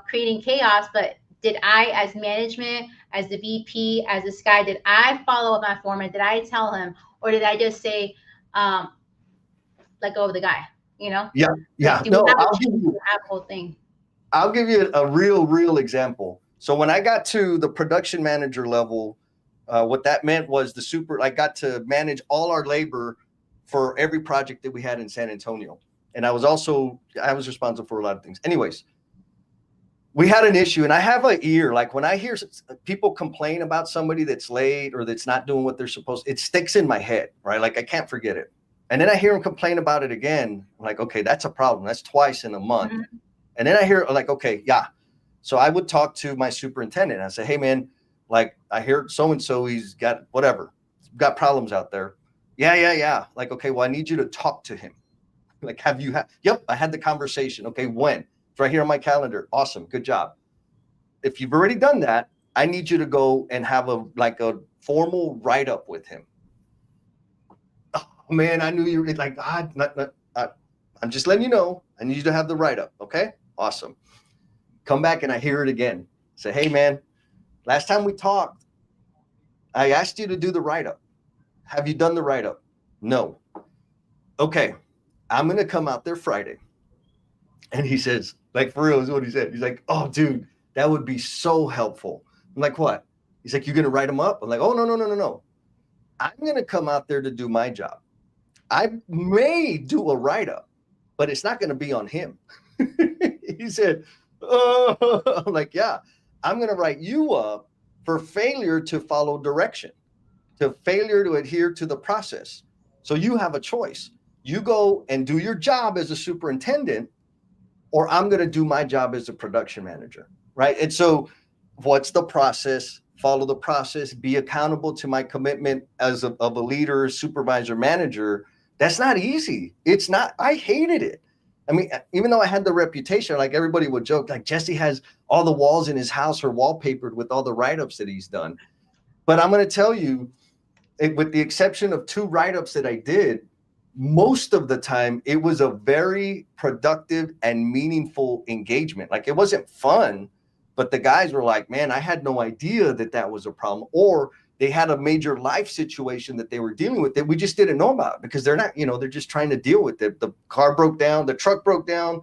creating chaos. But did I, as management, as the VP, as this guy, did I follow up my foreman? Did I tell him, or did I just say, let go of the guy? Yeah. Do we have a change the whole thing? I'll give you a real example. So when I got to the production manager level, what that meant was I got to manage all our labor for every project that we had in San Antonio. And I was responsible for a lot of things. Anyways, we had an issue, and I have an ear. Like when I hear people complain about somebody that's late or that's not doing what they're supposed to, it sticks in my head, right? Like I can't forget it. And then I hear them complain about it again. I'm like, okay, that's a problem. That's twice in a month. Mm-hmm. And then I hear like, okay, yeah. So I would talk to my superintendent. I say, hey man, like I hear so-and-so, he's got whatever, got problems out there. Yeah. Like, okay, well, I need you to talk to him. Like, yep, I had the conversation. Okay, when? It's right here on my calendar. Awesome, good job. If you've already done that, I need you to go and have a formal write-up with him. Oh man, I knew you were like, I'm just letting you know, I need you to have the write-up. Okay, awesome. Come back and I hear it again. Say, hey man, last time we talked, I asked you to do the write-up. Have you done the write-up? No. Okay, I'm going to come out there Friday. And he says, like for real is what he said. He's like, oh dude, that would be so helpful. I'm like, what? He's like, you're going to write them up? I'm like, oh, no. I'm going to come out there to do my job. I may do a write-up, but it's not going to be on him. He said, oh, I'm like, yeah, I'm going to write you up for failure to follow direction, to failure to adhere to the process. So you have a choice. You go and do your job as a superintendent, or I'm going to do my job as a production manager, right? And so what's the process? Follow the process, be accountable to my commitment of a leader, supervisor, manager. That's not easy. It's not. I hated it. I mean, even though I had the reputation, like everybody would joke, like Jesse has all the walls in his house are wallpapered with all the write-ups that he's done. But I'm going to tell you, with the exception of 2 write-ups that I did, most of the time it was a very productive and meaningful engagement. Like it wasn't fun, but the guys were like, man, I had no idea that that was a problem. Or they had a major life situation that they were dealing with that we just didn't know about because they're not, they're just trying to deal with it. The car broke down, the truck broke down,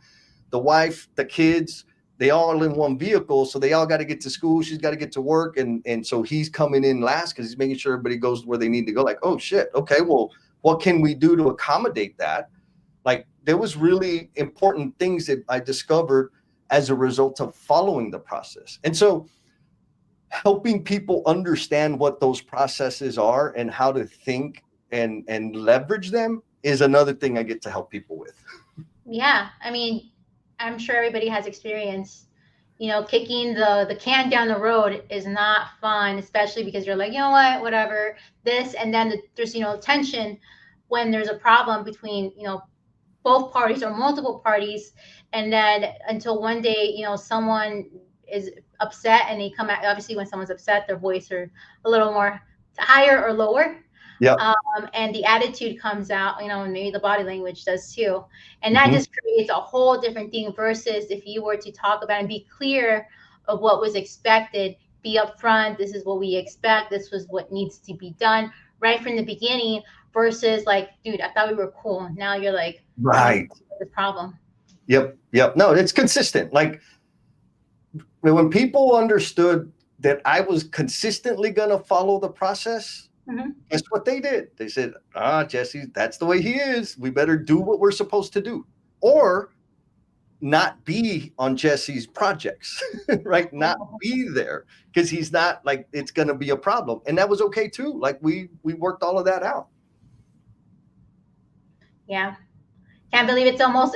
the wife, the kids, they all in one vehicle, so they all got to get to school. She's got to get to work, and so he's coming in last because he's making sure everybody goes where they need to go. Like, oh shit, okay, well, what can we do to accommodate that? Like, there was really important things that I discovered as a result of following the process, and so helping people understand what those processes are and how to think and leverage them is another thing I get to help people with. Yeah, I mean, I'm sure everybody has experience. Kicking the can down the road is not fun, especially because you're like, you know what, whatever, this, and then there's tension when there's a problem between both parties or multiple parties, and then until one day someone is upset and they come out. Obviously, when someone's upset, their voice are a little more higher or lower, Yep. and the attitude comes out, and maybe the body language does too. And that Mm-hmm. just creates a whole different thing versus if you were to talk about and be clear of what was expected, be upfront, this is what we expect, this was what needs to be done right from the beginning, versus like, dude, I thought we were cool. Now you're like, want Right. the problem. Yep. Yep. No, it's consistent. Like when people understood that I was consistently going to follow the process, Mm-hmm. guess what they did? They said, Jesse, that's the way he is. We better do what we're supposed to do. Or not be on Jesse's projects, right? Not be there because he's not like it's going to be a problem. And that was okay too. Like we worked all of that out. Yeah. Can't believe it's almost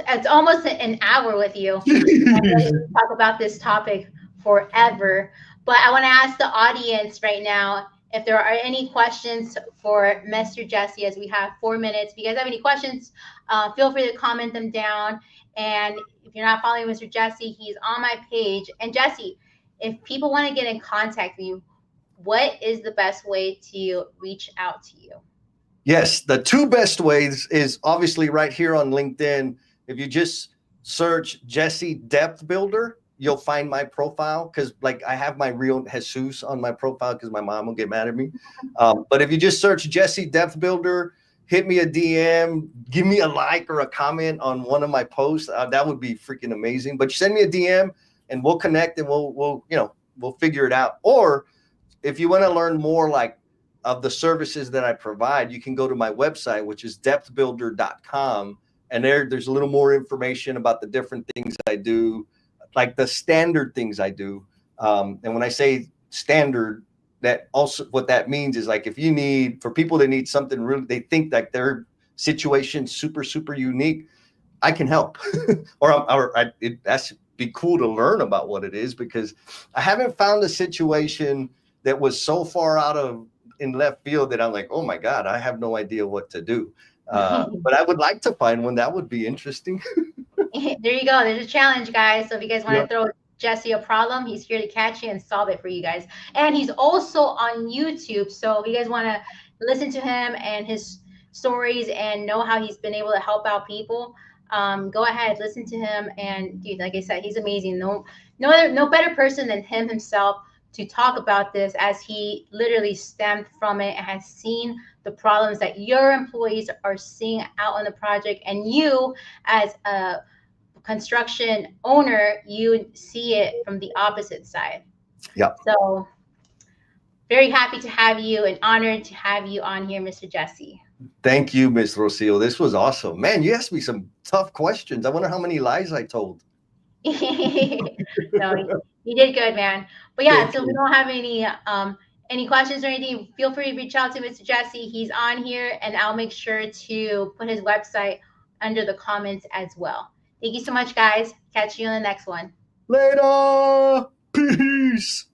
an hour with you. I really talk about this topic forever. But I want to ask the audience right now if there are any questions for Mr. Jesse as we have 4 minutes. If you guys have any questions, feel free to comment them down. And if you're not following Mr. Jesse, he's on my page. And Jesse, if people want to get in contact with you, what is the best way to reach out to you? Yes, the 2 best ways is obviously right here on LinkedIn. If you just search Jesse Depth Builder, you'll find my profile because, like, I have my real Jesus on my profile because my mom will get mad at me. But if you just search Jesse Depth Builder, hit me a DM, give me a like or a comment on one of my posts. That would be freaking amazing. But send me a DM and we'll connect and we'll figure it out. Or if you want to learn more, like, of the services that I provide, you can go to my website, which is depthbuilder.com. And there's a little more information about the different things I do, like the standard things I do. And when I say standard, that also what that means is like if you need, for people that need something really, they think that their situation super, super unique, I can help. That's be cool to learn about what it is because I haven't found a situation that was so far out of in left field that I'm like, oh my God, I have no idea what to do. But I would like to find one that would be interesting. There you go. There's a challenge, guys. So if you guys want Yeah. to throw Jesse a problem, he's here to catch you and solve it for you guys. And he's also on YouTube. So if you guys want to listen to him and his stories and know how he's been able to help out people, go ahead, listen to him. And dude, like I said, he's amazing. No better person than him himself to talk about this, as he literally stemmed from it and has seen the problems that your employees are seeing out on the project, and you as a construction owner, you see it from the opposite side. Yeah. So very happy to have you and honored to have you on here, Mr. Jesse. Thank you, Miss Rocio. This was awesome. Man, you asked me some tough questions. I wonder how many lies I told. No, you did good, man. But yeah, Thank so we you. don't have any questions or anything. Feel free to reach out to Mr. Jesse. He's on here, and I'll make sure to put his website under the comments as well. Thank you so much, guys. Catch you on the next one. Later. Peace.